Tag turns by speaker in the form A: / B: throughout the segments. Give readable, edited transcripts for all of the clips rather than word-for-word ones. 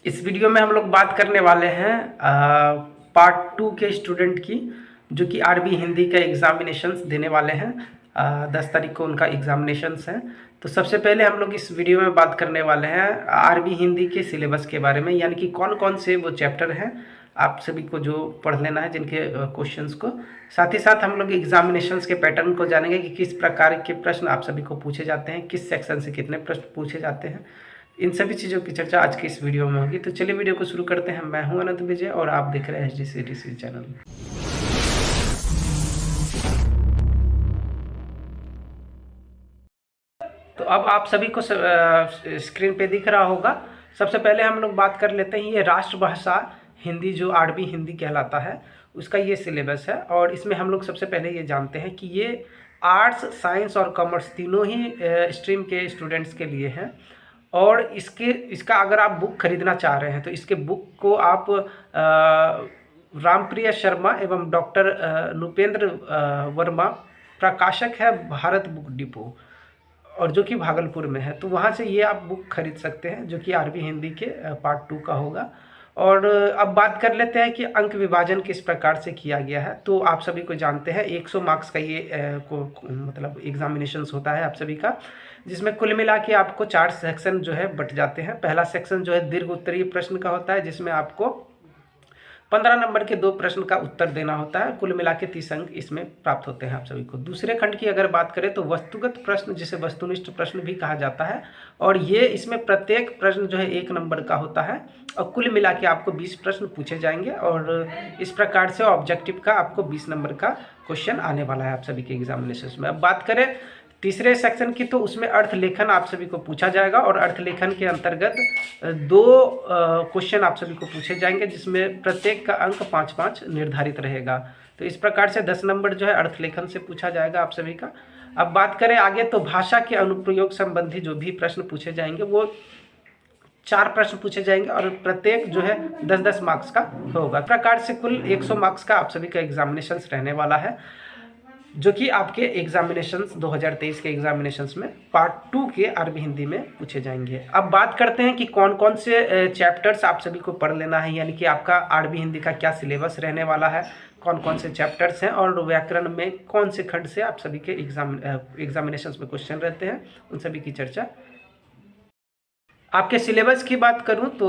A: इस वीडियो में हम लोग बात करने वाले हैं पार्ट 2 के स्टूडेंट की, जो कि आरबी हिंदी का एग्जामिनेशंस देने वाले हैं। 10 तारीख को उनका एग्जामिनेशंस है। तो सबसे पहले हम लोग इस वीडियो में बात करने वाले हैं आरबी हिंदी के सिलेबस के बारे में, यानी कि कौन कौन से वो चैप्टर हैं आप सभी को जो पढ़ लेना है, जिनके क्वेश्चंस को। साथ ही साथ हम लोग एग्जामिनेशंस के पैटर्न को जानेंगे कि किस प्रकार के प्रश्न आप सभी को पूछे जाते हैं, किस सेक्शन से कितने प्रश्न पूछे जाते हैं। इन सभी चीज़ों की चर्चा आज की इस वीडियो में होगी। तो चलिए वीडियो को शुरू करते हैं। मैं हूं अनंत विजय और आप देख रहे हैं HDCTC चैनल। तो अब आप सभी को स्क्रीन पे दिख रहा होगा। सबसे पहले हम लोग बात कर लेते हैं, ये राष्ट्रभाषा हिंदी जो आरबी हिंदी कहलाता है, उसका ये सिलेबस है। और इसमें हम लोग सबसे पहले ये जानते हैं कि ये आर्ट्स, साइंस और कॉमर्स तीनों ही स्ट्रीम के स्टूडेंट्स के लिए हैं। और इसका अगर आप बुक खरीदना चाह रहे हैं तो इसके बुक को आप रामप्रिया शर्मा एवं डॉक्टर नृपेंद्र वर्मा, प्रकाशक है भारत बुक डिपो, और जो कि भागलपुर में है। तो वहाँ से ये आप बुक खरीद सकते हैं, जो कि आरबी हिंदी के पार्ट 2 का होगा। और अब बात कर लेते हैं कि अंक विभाजन किस प्रकार से किया गया है। तो आप सभी को जानते हैं 100 मार्क्स का ये मतलब एग्जामिनेशंस होता है आप सभी का, जिसमें कुल मिला के आपको 4 सेक्शन जो है बट जाते हैं। पहला सेक्शन जो है दीर्घ उत्तरीय प्रश्न का होता है, जिसमें आपको 15 नंबर के 2 प्रश्न का उत्तर देना होता है। कुल मिला के 30 अंक इसमें प्राप्त होते हैं आप सभी को। दूसरे खंड की अगर बात करें तो वस्तुगत प्रश्न, जिसे वस्तुनिष्ठ प्रश्न भी कहा जाता है, और ये इसमें प्रत्येक प्रश्न जो है 1 नंबर का होता है और कुल मिला के आपको 20 प्रश्न पूछे जाएंगे। और इस प्रकार से ऑब्जेक्टिव का आपको 20 नंबर का क्वेश्चन आने वाला है आप सभी के एग्जामिनेशन में। अब बात करें तीसरे सेक्शन की, तो उसमें अर्थ लेखन आप सभी को पूछा जाएगा। और अर्थ लेखन के अंतर्गत 2 क्वेश्चन आप सभी को पूछे जाएंगे, जिसमें प्रत्येक का अंक 5-5 निर्धारित रहेगा। तो इस प्रकार से 10 नंबर जो है अर्थ लेखन से पूछा जाएगा आप सभी का। अब बात करें आगे, तो भाषा के अनुप्रयोग संबंधी जो भी प्रश्न पूछे जाएंगे वो 4 प्रश्न पूछे जाएंगे और प्रत्येक जो है 10-10 मार्क्स का होगा। इस प्रकार से कुल 100 मार्क्स का आप सभी का एग्जामिनेशन रहने वाला है, जो कि आपके एग्जामिनेशंस 2023 के एग्जामिनेशंस में पार्ट 2 के आरबी हिंदी में पूछे जाएंगे। अब बात करते हैं कि कौन कौन से चैप्टर्स आप सभी को पढ़ लेना है, यानी कि आपका आरबी हिंदी का क्या सिलेबस रहने वाला है, कौन कौन से चैप्टर्स हैं, और व्याकरण में कौन से खंड से आप सभी के एग्जामिनेशंस में क्वेश्चन रहते हैं, उन सभी की चर्चा। आपके सिलेबस की बात करूं तो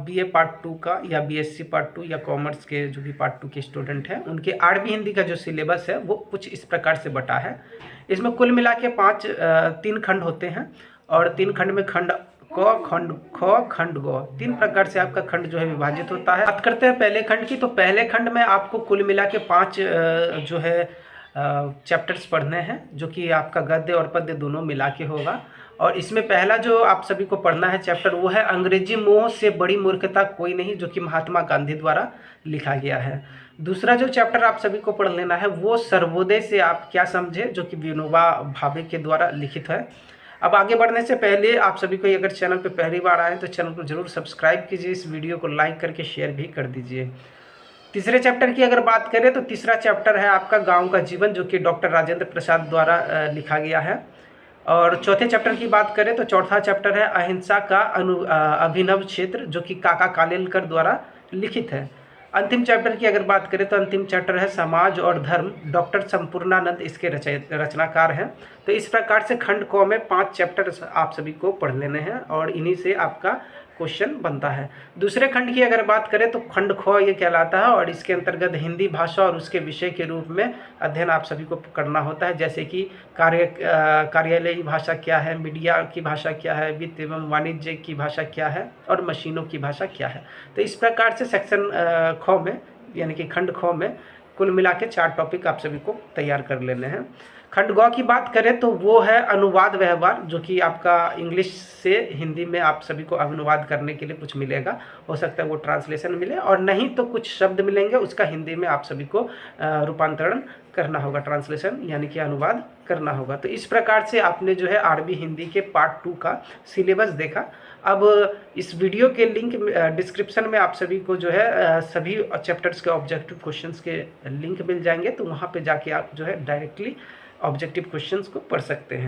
A: बीए पार्ट 2 का या बीएससी पार्ट 2 या कॉमर्स के जो भी पार्ट 2 के स्टूडेंट हैं, उनके आरबी हिंदी का जो सिलेबस है वो कुछ इस प्रकार से बटा है। इसमें कुल मिला के 3 खंड होते हैं, और 3 खंड में खंड क, खंड ख, खंड ग, 3 प्रकार से आपका खंड जो है विभाजित होता है। बात करते हैं पहले खंड की, तो पहले खंड में आपको कुल मिला के 5 जो है चैप्टर्स पढ़ने हैं, जो कि आपका गद्य और पद्य दोनों मिला के होगा। और इसमें पहला जो आप सभी को पढ़ना है चैप्टर, वो है अंग्रेजी मोह से बड़ी मूर्खता कोई नहीं, जो कि महात्मा गांधी द्वारा लिखा गया है। दूसरा जो चैप्टर आप सभी को पढ़ लेना है वो सर्वोदय से आप क्या समझे, जो कि विनोबा भावे के द्वारा लिखित है। अब आगे बढ़ने से पहले आप सभी को अगर चैनल पर पहली बार आए तो चैनल को जरूर सब्सक्राइब कीजिए, इस वीडियो को लाइक करके शेयर भी कर दीजिए। तीसरे चैप्टर की अगर बात करें तो तीसरा चैप्टर है आपका गाँव का जीवन, जो कि डॉक्टर राजेंद्र प्रसाद द्वारा लिखा गया है। और चौथे चैप्टर की बात करें तो चौथा चैप्टर है अहिंसा का अभिनव क्षेत्र, जो कि काका कालेलकर द्वारा लिखित है। अंतिम चैप्टर की अगर बात करें तो अंतिम चैप्टर है समाज और धर्म, डॉक्टर संपूर्णानंद इसके रचनाकार हैं। तो इस प्रकार से खंड क में 5 चैप्टर आप सभी को पढ़ लेने हैं, और इन्हीं से आपका क्वेश्चन बनता है। दूसरे खंड की अगर बात करें तो खंड ख ये कहलाता है, और इसके अंतर्गत हिंदी भाषा और उसके विषय के रूप में अध्ययन आप सभी को करना होता है, जैसे कि कार्यालयी भाषा क्या है, मीडिया की भाषा क्या है, वित्त एवं वाणिज्य की भाषा क्या है, और मशीनों की भाषा क्या है। तो इस प्रकार से सेक्शन ख में, यानी कि खंड ख में कुल मिला के 4 टॉपिक आप सभी को तैयार कर लेने हैं। खंड ग की बात करें तो वो है अनुवाद व्यवहार, जो कि आपका इंग्लिश से हिंदी में आप सभी को अनुवाद करने के लिए कुछ मिलेगा। हो सकता है वो ट्रांसलेशन मिले, और नहीं तो कुछ शब्द मिलेंगे, उसका हिंदी में आप सभी को रूपांतरण करना होगा, ट्रांसलेशन यानी कि अनुवाद करना होगा। तो इस प्रकार से आपने जो है आरबी हिंदी के पार्ट 2 का सिलेबस देखा। अब इस वीडियो के लिंक डिस्क्रिप्शन में आप सभी को जो है सभी चैप्टर्स के ऑब्जेक्टिव क्वेश्चंस के लिंक मिल जाएंगे, तो वहाँ पे जाके आप जो है डायरेक्टली ऑब्जेक्टिव क्वेश्चंस को पढ़ सकते हैं।